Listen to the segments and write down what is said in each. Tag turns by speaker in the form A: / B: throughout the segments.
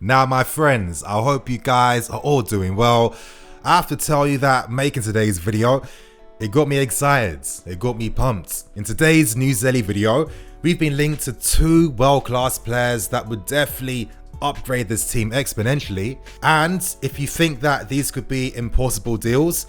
A: Now my friends, I hope you guys are all doing well. I have to tell you that making today's video, it got me excited, it got me pumped. In today's Newzelly video, we've been linked to two world-class players that would definitely upgrade this team exponentially. And if you think that these could be impossible deals,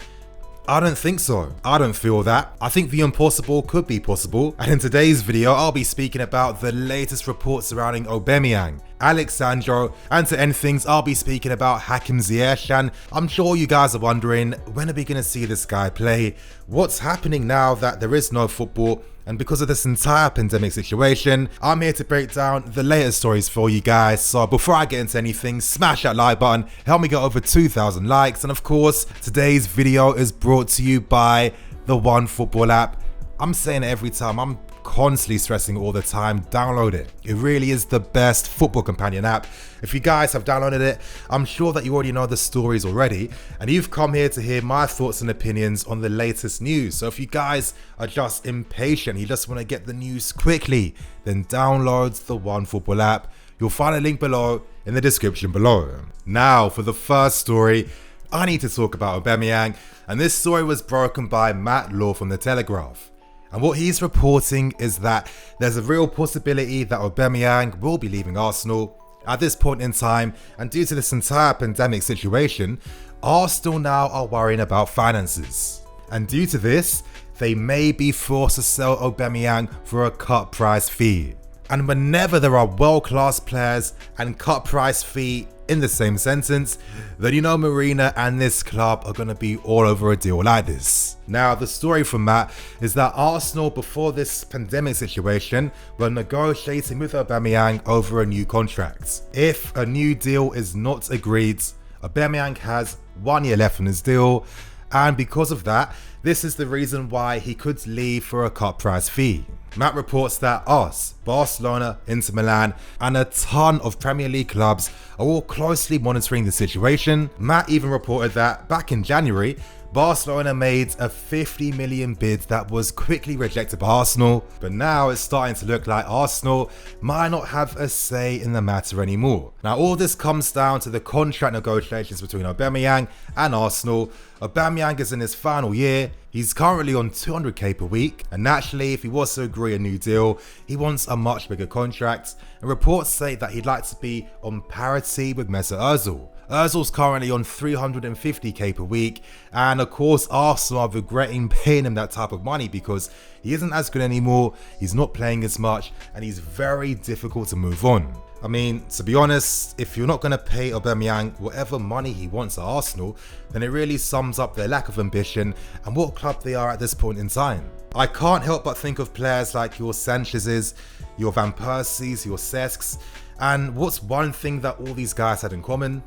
A: I don't think so. I don't feel that. I think the impossible could be possible. And in today's video, I'll be speaking about the latest reports surrounding Aubameyang, Sandro, and to end things, I'll be speaking about Hakim Ziyech. And I'm sure you guys are wondering, when are we going to see this guy play? What's happening now that there is no football? And because of this entire pandemic situation, I'm here to break down the latest stories for you guys. So before I get into anything, smash that like button, help me get over 2,000 likes. And of course, today's video is brought to you by the OneFootball app. I'm saying it every time, I'm constantly stressing all the time, download it. It really is the best football companion app. If you guys have downloaded it, I'm sure that you already know the stories already, and you've come here to hear my thoughts and opinions on the latest news. So if you guys are just impatient, you just want to get the news quickly, then download the OneFootball app. You'll find a link below in the description below. Now for the first story, I need to talk about Aubameyang, and this story was broken by Matt Law from The Telegraph. And what he's reporting is that there's a real possibility that Aubameyang will be leaving Arsenal at this point in time, and due to this entire pandemic situation, Arsenal now are worrying about finances. And due to this, they may be forced to sell Aubameyang for a cut price fee. And whenever there are world-class players and cut price fee in the same sentence, then you know Marina and this club are going to be all over a deal like this. Now the story from Matt is that Arsenal, before this pandemic situation, were negotiating with Aubameyang over a new contract. If a new deal is not agreed, Aubameyang has 1 year left on his deal, and because of that, this is the reason why he could leave for a cut price fee. Matt reports that us, Barcelona, Inter Milan, and a ton of Premier League clubs are all closely monitoring the situation. Matt even reported that back in January, Barcelona made a 50 million bid that was quickly rejected by Arsenal, but now it's starting to look like Arsenal might not have a say in the matter anymore. Now all this comes down to the contract negotiations between Aubameyang and Arsenal. Aubameyang is in his final year, he's currently on 200k per week, and naturally if he was to agree a new deal, he wants a much bigger contract, and reports say that he'd like to be on parity with Mesut Ozil. Ozil's currently on 350k per week, and of course Arsenal are regretting paying him that type of money because he isn't as good anymore, he's not playing as much, and he's very difficult to move on. I mean, to be honest, if you're not going to pay Aubameyang whatever money he wants at Arsenal, then it really sums up their lack of ambition and what club they are at this point in time. I can't help but think of players like your Sanchez's, your Van Persie's, your Cesks, and what's one thing that all these guys had in common?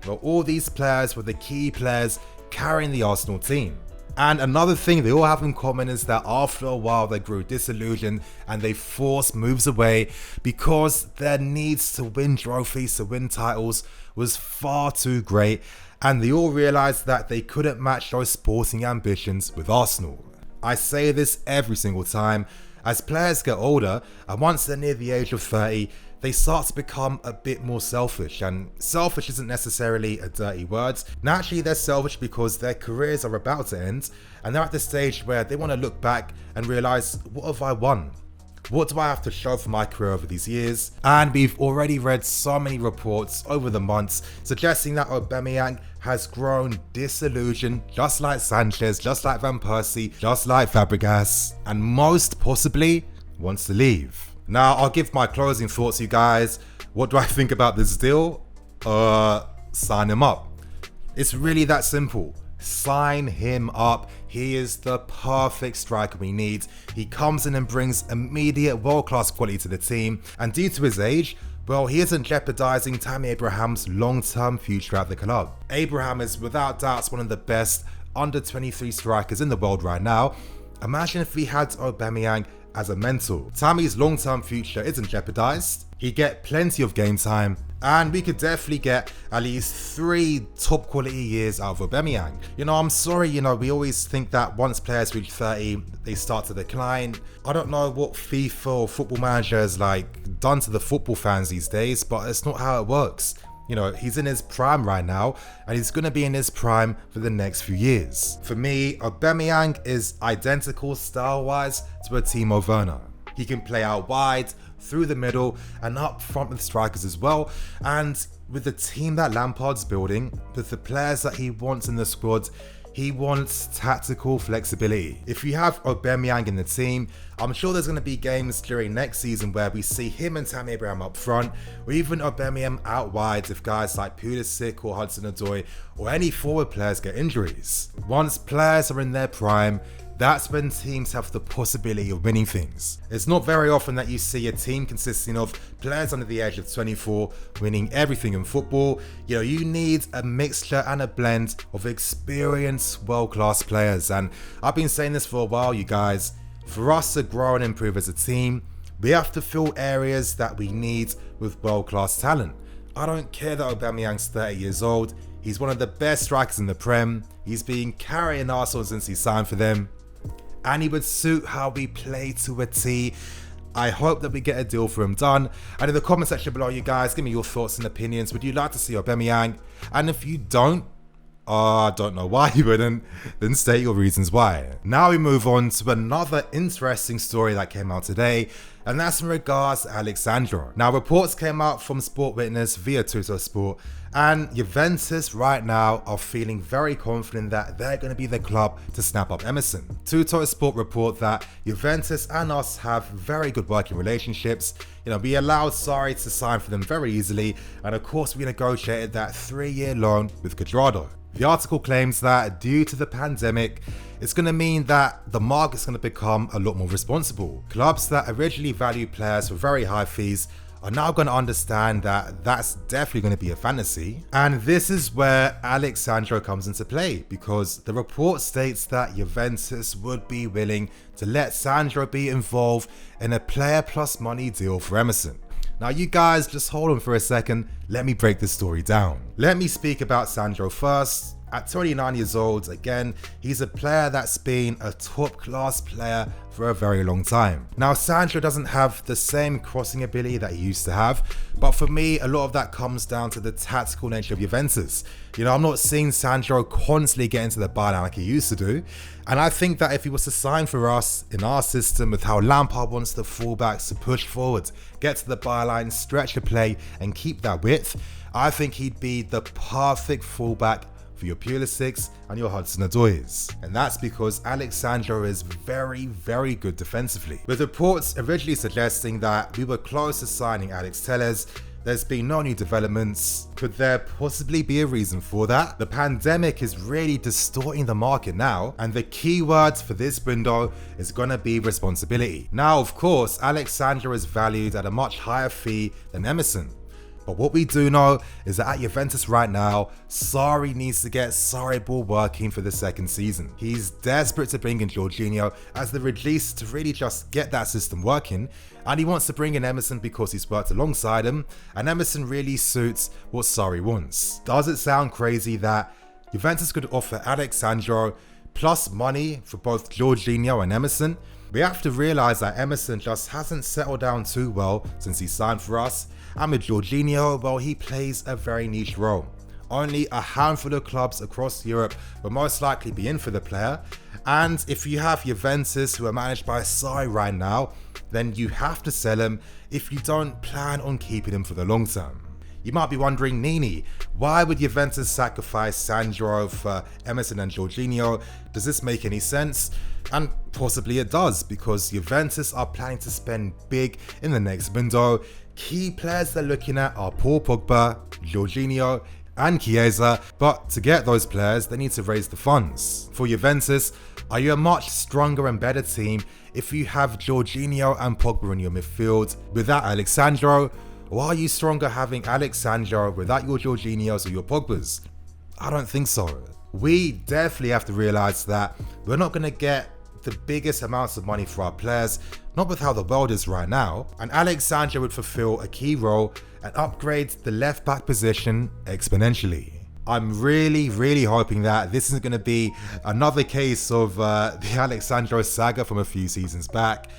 A: Well, all these players were the key players carrying the Arsenal team. And another thing they all have in common is that after a while they grew disillusioned and they forced moves away because their needs to win trophies, to win titles was far too great, and they all realised that they couldn't match those sporting ambitions with Arsenal. I say this every single time, as players get older and once they're near the age of 30, they start to become a bit more selfish, and selfish isn't necessarily a dirty word. Naturally they're selfish because their careers are about to end and they're at the stage where they want to look back and realise, what have I won? What do I have to show for my career over these years? And we've already read so many reports over the months suggesting that Aubameyang has grown disillusioned, just like Sanchez, just like Van Persie, just like Fabregas, and most possibly wants to leave. Now, I'll give my closing thoughts, you guys. What do I think about this deal? Sign him up. It's really that simple. Sign him up. He is the perfect striker we need. He comes in and brings immediate world-class quality to the team. And due to his age, well, he isn't jeopardizing Tammy Abraham's long-term future at the club. Abraham is without doubt one of the best under-23 strikers in the world right now. Imagine if we had Aubameyang as a mentor. Tammy's long-term future isn't jeopardized. He'd get plenty of game time, and we could definitely get at least 3 top quality years out of Aubameyang. I'm sorry, we always think that once players reach 30, they start to decline. I don't know what FIFA or Football Manager has done to the football fans these days, but it's not how it works. You know, he's in his prime right now, and he's going to be in his prime for the next few years. For me, Aubameyang is identical style-wise to a Timo Werner. He can play out wide, through the middle, and up front with strikers as well. And with the team that Lampard's building, with the players that he wants in the squad, he wants tactical flexibility. If you have Aubameyang in the team, I'm sure there's going to be games during next season where we see him and Tammy Abraham up front, or even Aubameyang out wide if guys like Pulisic or Hudson-Odoi or any forward players get injuries. Once players are in their prime, that's when teams have the possibility of winning things. It's not very often that you see a team consisting of players under the age of 24 winning everything in football. You know, you need a mixture and a blend of experienced world-class players. And I've been saying this for a while, you guys. For us to grow and improve as a team, we have to fill areas that we need with world-class talent. I don't care that Aubameyang's 30 years old. He's one of the best strikers in the Prem. He's been carrying Arsenal since he signed for them, and he would suit how we play to a T. I hope that we get a deal for him done. And in the comment section below, you guys, give me your thoughts and opinions. Would you like to see Aubameyang? And if you don't, I don't know why you wouldn't, then state your reasons why. Now we move on to another interesting story that came out today, and that's in regards to Alex Sandro. Now, reports came out from Sport Witness via Tuttosport, and Juventus right now are feeling very confident that they're going to be the club to snap up Emerson. Tuttosport report that Juventus and us have very good working relationships. You know, we allowed Sarri to sign for them very easily, and of course we negotiated that 3-year loan with Cuadrado. The article claims that due to the pandemic, it's going to mean that the market's going to become a lot more responsible. Clubs that originally value players for very high fees are now going to understand that that's definitely going to be a fantasy. And this is where Alex Sandro comes into play, because the report states that Juventus would be willing to let Sandro be involved in a player plus money deal for Emerson. Now you guys just hold on for a second, let me break this story down. Let me speak about Sandro first. At 29 years old, again, he's a player that's been a top class player for a very long time. Now Sandro doesn't have the same crossing ability that he used to have, but for me, a lot of that comes down to the tactical nature of Juventus. You know, I'm not seeing Sandro constantly get into the byline like he used to do. And I think that if he was to sign for us in our system with how Lampard wants the fullbacks to push forward, get to the byline, stretch the play and keep that width, I think he'd be the perfect fullback for your Pulisic and your Hudson-Odois. And that's because Alex Sandro is very, very good defensively. With reports originally suggesting that we were close to signing Alex Telles, there's been no new developments. Could there possibly be a reason for that? The pandemic is really distorting the market now, and the key word for this window is gonna be responsibility. Now, of course, Alex Sandro is valued at a much higher fee than Emerson. But what we do know is that at Juventus right now, Sarri needs to get Sarri ball working for the second season. He's desperate to bring in Jorginho as the release to really just get that system working, and he wants to bring in Emerson because he's worked alongside him, and Emerson really suits what Sarri wants. Does it sound crazy that Juventus could offer Alex Sandro plus money for both Jorginho and Emerson? We have to realize that Emerson just hasn't settled down too well since he signed for us, and with Jorginho, well, he plays a very niche role. Only a handful of clubs across Europe will most likely be in for the player, and if you have Juventus who are managed by Sarri right now, then you have to sell him if you don't plan on keeping him for the long term. You might be wondering, Nini, why would Juventus sacrifice Sandro for Emerson and Jorginho? Does this make any sense? And possibly it does, because Juventus are planning to spend big in the next window. Key players they're looking at are Paul Pogba, Jorginho, and Chiesa, but to get those players, they need to raise the funds. For Juventus, are you a much stronger and better team if you have Jorginho and Pogba in your midfield without Alex Sandro? Or are you stronger having Alex Sandro without your Jorginhos or your Pogbas? I don't think so. We definitely have to realize that we're not going to get the biggest amounts of money for our players, not with how the world is right now, and Alex Sandro would fulfill a key role and upgrade the left back position exponentially. I'm really hoping that this isn't going to be another case of the Alex Sandro saga from a few seasons back.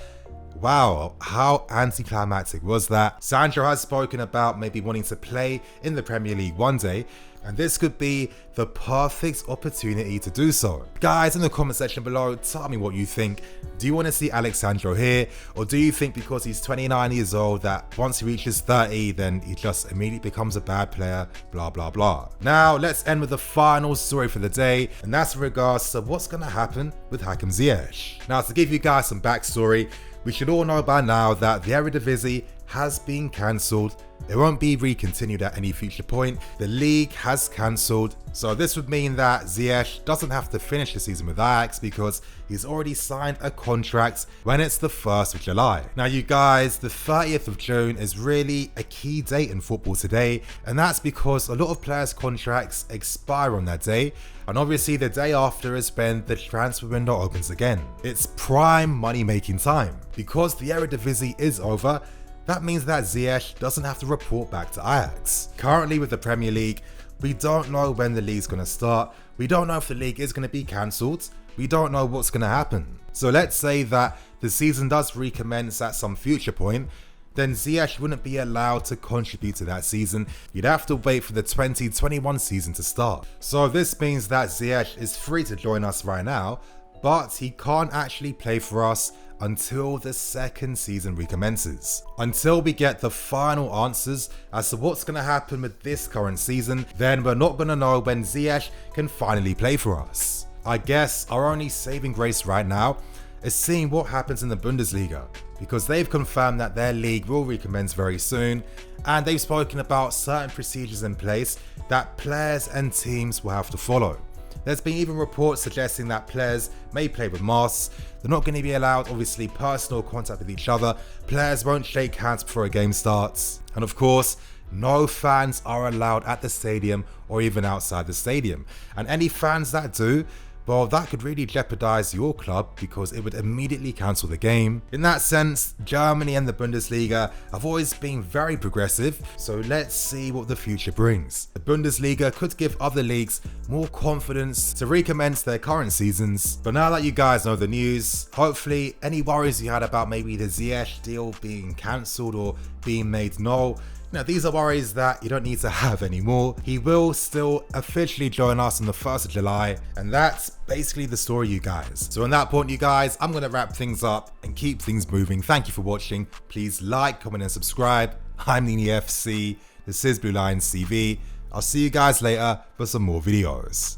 A: Wow, how anticlimactic was that? Sandro has spoken about maybe wanting to play in the Premier League one day, and this could be the perfect opportunity to do so. Guys, in the comment section below, tell me what you think. Do you want to see Alex Sandro here, or do you think because he's 29 years old that once he reaches 30 then he just immediately becomes a bad player, blah blah blah. Now let's end with the final story for the day, and that's in regards to what's going to happen with Hakim Ziyech. Now, to give you guys some backstory, we should all know by now that the Eredivisie has been cancelled. It won't be recontinued at any future point. The league has cancelled. So this would mean that Ziyech doesn't have to finish the season with Ajax because he's already signed a contract when it's the 1st of July. Now you guys, the 30th of June is really a key date in football today, and that's because a lot of players' contracts expire on that day, and obviously the day after is when the transfer window opens again. It's prime money making time. Because the Eredivisie is over, that means that Ziyech doesn't have to report back to Ajax. Currently with the Premier League, we don't know when the league's going to start. We don't know if the league is going to be cancelled. We don't know what's going to happen. So let's say that the season does recommence at some future point, then Ziyech wouldn't be allowed to contribute to that season. You'd have to wait for the 2021 season to start. So this means that Ziyech is free to join us right now, but he can't actually play for us until the second season recommences. Until we get the final answers as to what's going to happen with this current season, then we're not going to know when Ziyech can finally play for us. I guess our only saving grace right now is seeing what happens in the Bundesliga, because they've confirmed that their league will recommence very soon, and they've spoken about certain procedures in place that players and teams will have to follow. There's been even reports suggesting that players may play with masks. They're not going to be allowed, obviously, personal contact with each other. Players won't shake hands before a game starts. And of course, no fans are allowed at the stadium or even outside the stadium. And any fans that do, well, that could really jeopardize your club because it would immediately cancel the game. In that sense, Germany and the Bundesliga have always been very progressive, so let's see what the future brings. The Bundesliga could give other leagues more confidence to recommence their current seasons. But now that you guys know the news, hopefully any worries you had about maybe the Ziyech deal being cancelled or being made null, now, these are worries that you don't need to have anymore. He will still officially join us on the 1st of July, and that's basically the story, you guys. So on that point, you guys, I'm going to wrap things up and keep things moving. Thank you for watching. Please like, comment, and subscribe. I'm Nini FC. This is Blue Lions TV. I'll see you guys later for some more videos.